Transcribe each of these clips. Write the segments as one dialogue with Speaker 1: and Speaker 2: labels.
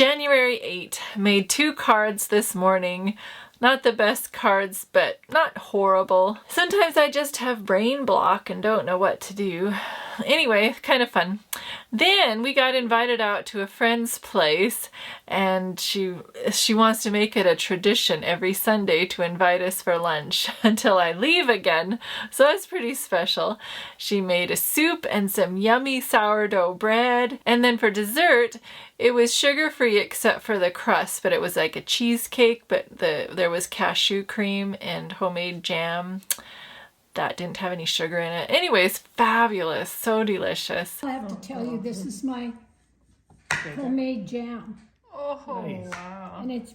Speaker 1: January 8. Made 2 cards this morning. Not the best cards, but not horrible. Sometimes I just have brain block and don't know what to do. Anyway, kind of fun. Then we got invited out to a friend's place, and she wants to make it a tradition every Sunday to invite us for lunch until I leave again. So that's pretty special. She made a soup and some yummy sourdough bread. And then for dessert, it was sugar-free except for the crust, but it was like a cheesecake, but there was cashew cream and homemade jam. That didn't have any sugar in it. Anyways, fabulous. So delicious.
Speaker 2: I have to tell you, this is my homemade jam.
Speaker 1: Oh,
Speaker 3: Nice.
Speaker 1: wow.
Speaker 2: And it's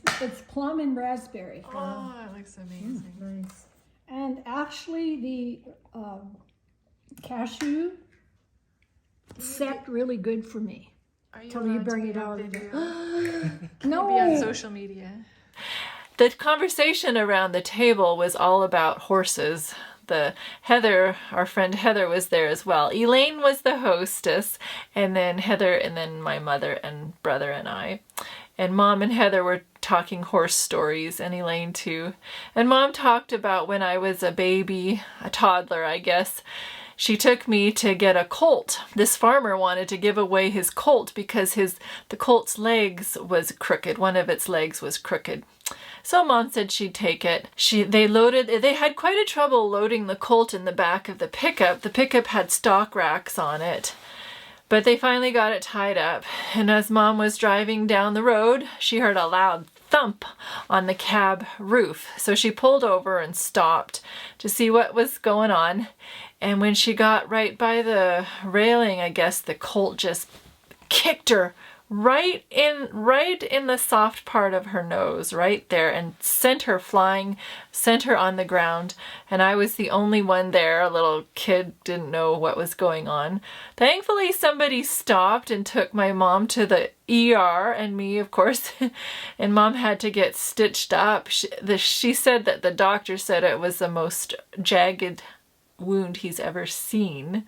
Speaker 2: plum and raspberry.
Speaker 1: Oh, that looks amazing.
Speaker 3: Nice.
Speaker 2: And actually the cashew set really good for me.
Speaker 1: Are you
Speaker 2: Till you
Speaker 1: allowed to
Speaker 2: bring
Speaker 1: be
Speaker 2: it
Speaker 1: on
Speaker 2: out.
Speaker 1: video?
Speaker 2: No.
Speaker 1: Be on social media. The conversation around the table was all about horses. Our friend Heather was there as well. Elaine was the hostess, and then Heather, and then my mother and brother and I. And Mom and Heather were talking horse stories, and Elaine too. And Mom talked about when I was a baby, a toddler, I guess. She took me to get a colt. This farmer wanted to give away his colt because the colt's legs was crooked. One of its legs was crooked. So Mom said she'd take it. They had quite a trouble loading the colt in the back of the pickup. The pickup had stock racks on it, but they finally got it tied up. And as Mom was driving down the road, she heard a loud thump on the cab roof. So she pulled over and stopped to see what was going on. And when she got right by the railing, I guess the colt just kicked her right in the soft part of her nose, right there, and sent her flying, sent her on the ground. And I was the only one there. A little kid, didn't know what was going on. Thankfully, somebody stopped and took my mom to the ER, and me, of course, and Mom had to get stitched up. She said that the doctor said it was the most jagged wound he's ever seen.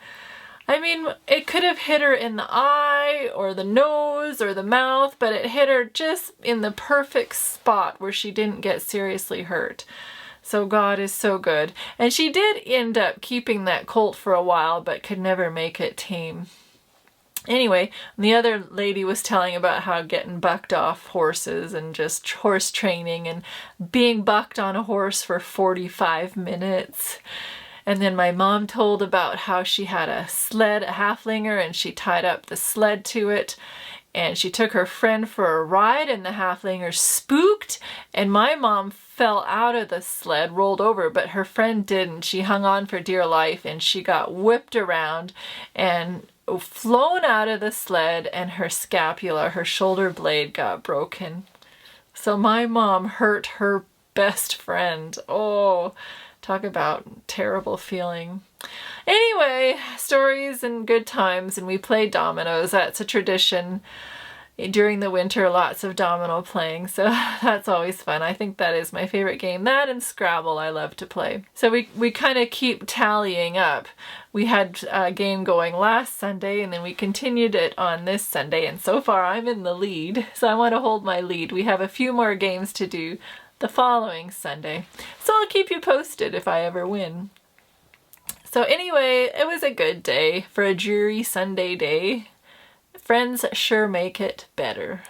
Speaker 1: I mean, it could have hit her in the eye or the nose or the mouth, but it hit her just in the perfect spot where she didn't get seriously hurt. So God is so good. And she did end up keeping that colt for a while, but could never make it tame. Anyway, the other lady was telling about how getting bucked off horses and just horse training and being bucked on a horse for 45 minutes. And then my mom told about how she had a sled, a halflinger, and she tied up the sled to it. And she took her friend for a ride, and the halflinger spooked. And my mom fell out of the sled, rolled over, but her friend didn't. She hung on for dear life, and she got whipped around and flown out of the sled, and her scapula, her shoulder blade, got broken. So my mom hurt her best friend. Oh, talk about terrible feeling. Anyway, stories and good times, and we played dominoes. That's a tradition. During the winter, lots of domino playing, so that's always fun. I think that is my favorite game. That and Scrabble I love to play. So we kind of keep tallying up. We had a game going last Sunday, and then we continued it on this Sunday, and so far I'm in the lead, so I want to hold my lead. We have a few more games to do the following Sunday. So I'll keep you posted if I ever win. So anyway, it was a good day for a dreary Sunday day. Friends sure make it better.